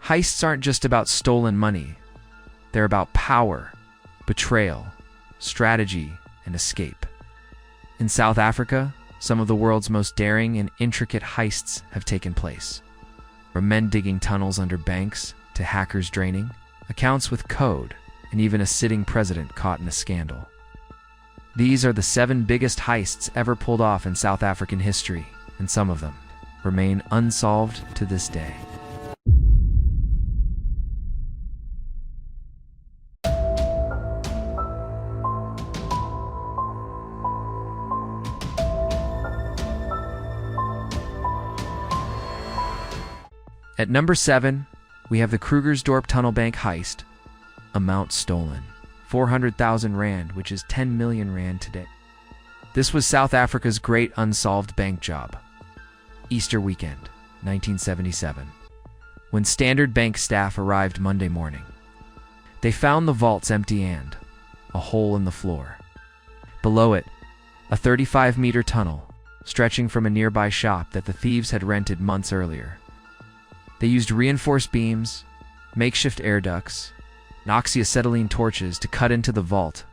Heists aren't just about stolen money. They're about power, betrayal, strategy, and escape. In South Africa, some of the world's most daring and intricate heists have taken place. From men digging tunnels under banks to hackers draining accounts with code, and even a sitting president caught in a scandal. These are the 7 biggest heists ever pulled off in South African history, and some of them remain unsolved to this day. At number 7, we have the Krugersdorp Tunnel Bank Heist. Amount stolen: 400,000 Rand, which is 10 million Rand today. This was South Africa's great unsolved bank job. Easter weekend, 1977, when Standard Bank staff arrived Monday morning. They found the vaults empty and a hole in the floor. Below it, a 35-meter tunnel stretching from a nearby shop that the thieves had rented months earlier. They used reinforced beams, makeshift air ducts, and oxyacetylene torches to cut into the vault,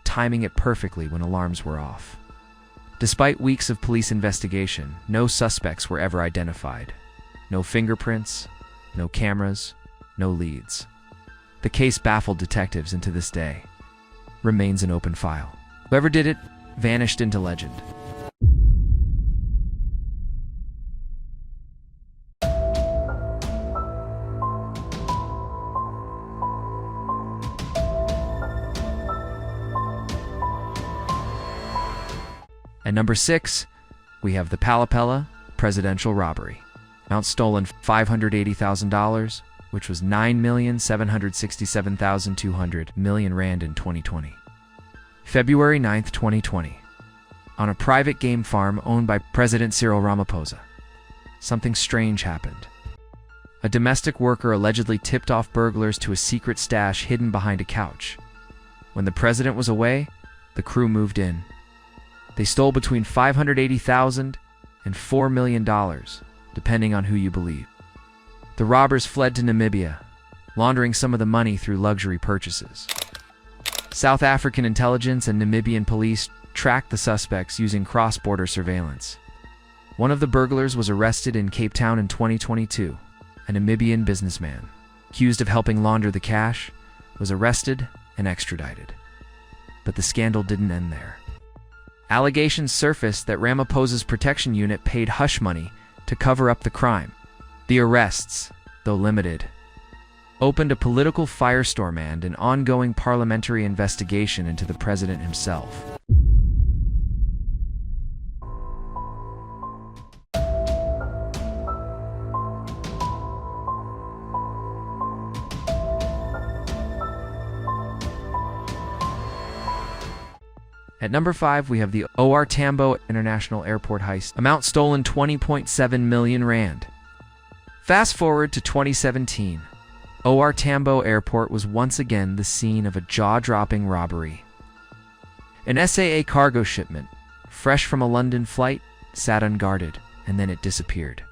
timing it perfectly when alarms were off. Despite weeks of police investigation, no suspects were ever identified. No fingerprints, no cameras, no leads. The case baffled detectives, and to this day remains an open file. Whoever did it vanished into legend. At number 6, we have the Palipella presidential robbery. Amount stolen: $580,000, which was 9,767,200 million Rand in 2020. February 9, 2020. On a private game farm owned by President Cyril Ramaphosa, something strange happened. A domestic worker allegedly tipped off burglars to a secret stash hidden behind a couch. When the president was away, the crew moved in. They stole between $580,000 and $4 million, depending on who you believe. The robbers fled to Namibia, laundering some of the money through luxury purchases. South African intelligence and Namibian police tracked the suspects using cross-border surveillance. One of the burglars was arrested in Cape Town in 2022. A Namibian businessman, accused of helping launder the cash, was arrested and extradited. But the scandal didn't end there. Allegations surfaced that Ramaphosa's protection unit paid hush money to cover up the crime. The arrests, though limited, opened a political firestorm and an ongoing parliamentary investigation into the president himself. At number 5, we have the OR Tambo International Airport heist. Amount stolen: 20.7 million Rand. Fast forward to 2017. OR Tambo Airport was once again the scene of a jaw-dropping robbery. An SAA cargo shipment, fresh from a London flight, sat unguarded, and then it disappeared.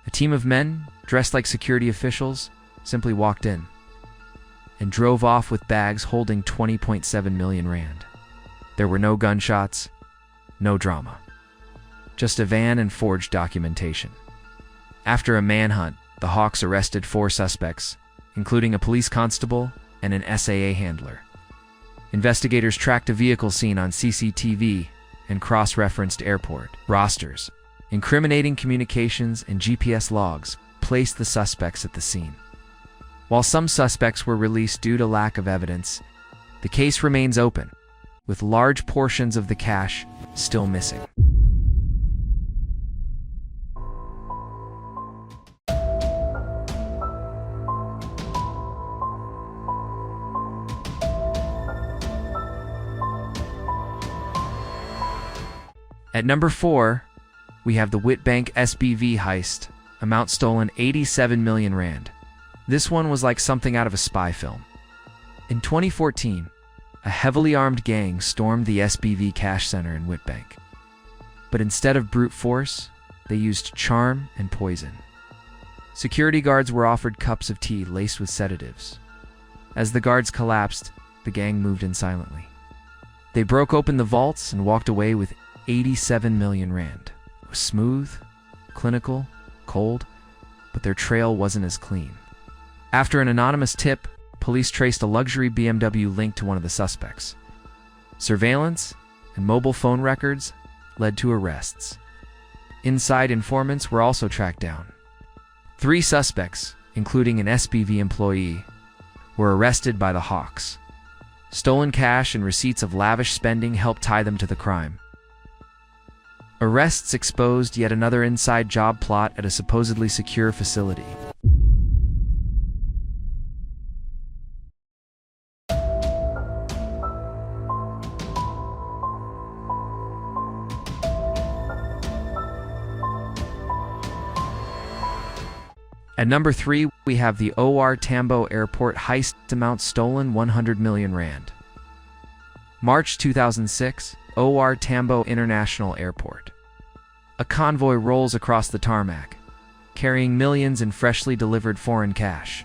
A team of men, dressed like security officials, simply walked in and drove off with bags holding 20.7 million Rand. There were no gunshots, no drama. Just a van and forged documentation. After a manhunt, the Hawks arrested 4 suspects, including a police constable and an SAA handler. Investigators tracked a vehicle seen on CCTV and cross-referenced airport rosters. Incriminating communications and GPS logs placed the suspects at the scene. While some suspects were released due to lack of evidence, the case remains open, with large portions of the cash still missing. At number 4, we have the Witbank SBV heist. Amount stolen: 87 million Rand. This one was like something out of a spy film. In 2014, a heavily armed gang stormed the SBV cash center in Witbank. But instead of brute force, they used charm and poison. Security guards were offered cups of tea laced with sedatives. As the guards collapsed, the gang moved in silently. They broke open the vaults and walked away with 87 million rand. It was smooth, clinical, cold, but their trail wasn't as clean. After an anonymous tip, police traced a luxury BMW linked to one of the suspects. Surveillance and mobile phone records led to arrests. Inside informants were also tracked down. 3 suspects, including an SBV employee, were arrested by the Hawks. Stolen cash and receipts of lavish spending helped tie them to the crime. Arrests exposed yet another inside job plot at a supposedly secure facility. At number 3, we have the OR Tambo Airport heist amount stolen 100 million rand. March 2006, OR Tambo International Airport. A convoy rolls across the tarmac, carrying millions in freshly delivered foreign cash.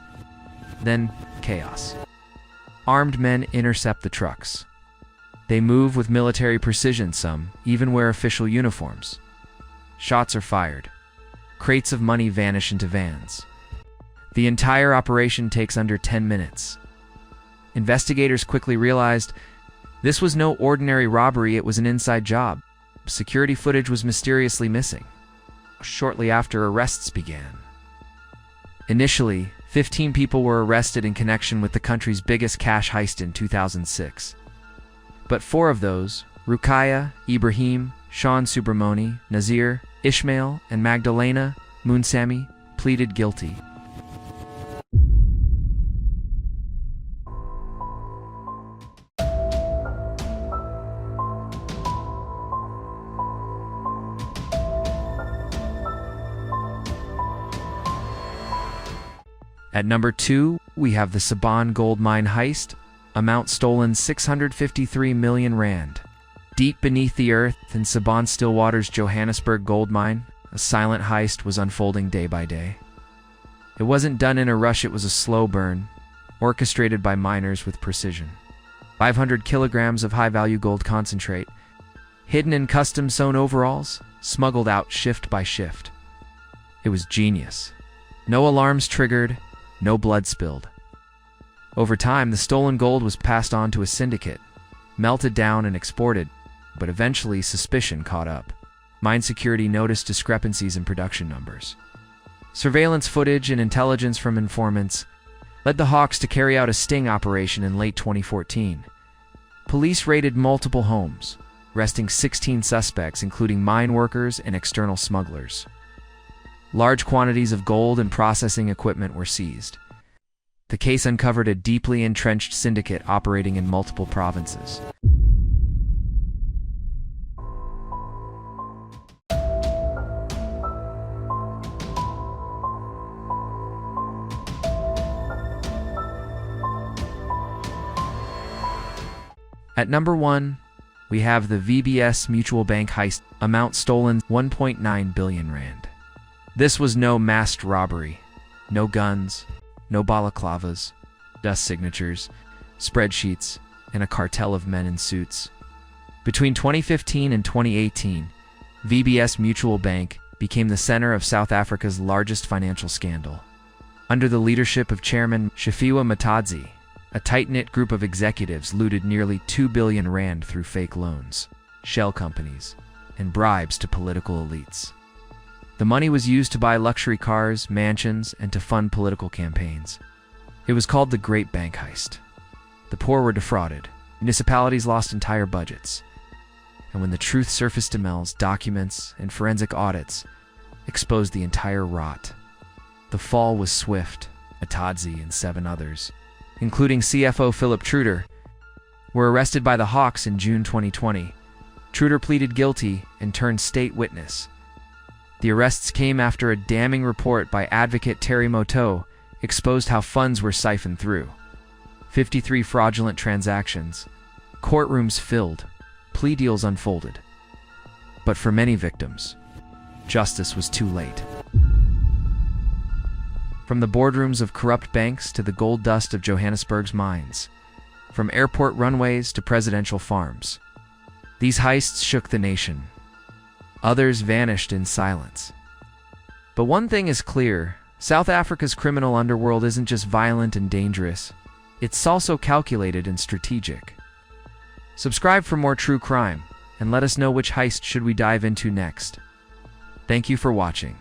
Then, chaos. Armed men intercept the trucks. They move with military precision, some even wear official uniforms. Shots are fired. Crates of money vanish into vans. The entire operation takes under 10 minutes. Investigators quickly realized this was no ordinary robbery, it was an inside job. Security footage was mysteriously missing. Shortly after, arrests began. Initially, 15 people were arrested in connection with the country's biggest cash heist in 2006. But 4 of those, Ruqayya, Ibrahim, Sean Subramoni, Nazir, Ishmael, and Magdalena Munsami, pleaded guilty. At number 2, we have the Sabon gold mine heist, amount stolen 653 million rand. Deep beneath the earth in Sabon Stillwater's Johannesburg gold mine, a silent heist was unfolding day by day. It wasn't done in a rush, it was a slow burn, orchestrated by miners with precision. 500 kilograms of high-value gold concentrate, hidden in custom-sewn overalls, smuggled out shift by shift. It was genius. No alarms triggered, no blood spilled. Over time, the stolen gold was passed on to a syndicate, melted down and exported, but eventually suspicion caught up. Mine security noticed discrepancies in production numbers. Surveillance footage and intelligence from informants led the Hawks to carry out a sting operation in late 2014. Police raided multiple homes, arresting 16 suspects, including mine workers and external smugglers. Large quantities of gold and processing equipment were seized. The case uncovered a deeply entrenched syndicate operating in multiple provinces. At number 1, we have the VBS Mutual Bank heist, amount stolen 1.9 billion rand. This was no masked robbery. No guns, no balaclavas, dust signatures, spreadsheets, and a cartel of men in suits. Between 2015 and 2018, VBS Mutual Bank became the center of South Africa's largest financial scandal. Under the leadership of Chairman Shafiwa Matadzi, a tight-knit group of executives looted nearly 2 billion rand through fake loans, shell companies, and bribes to political elites. The money was used to buy luxury cars, mansions, and to fund political campaigns. It was called the Great Bank Heist. The poor were defrauded, municipalities lost entire budgets, and when the truth surfaced, emails, documents, and forensic audits exposed the entire rot. The fall was swift. Matadzi and 7 others, including CFO Philip Truder, were arrested by the Hawks in June 2020. Truder pleaded guilty and turned state witness. The arrests came after a damning report by advocate Terry Moto exposed how funds were siphoned through. 53 fraudulent transactions, courtrooms filled, plea deals unfolded. But for many victims, justice was too late. From the boardrooms of corrupt banks to the gold dust of Johannesburg's mines, from airport runways to presidential farms, these heists shook the nation. Others vanished in silence. But one thing is clear: South Africa's criminal underworld isn't just violent and dangerous, it's also calculated and strategic. Subscribe for more true crime, and let us know which heist should we dive into next. Thank you for watching.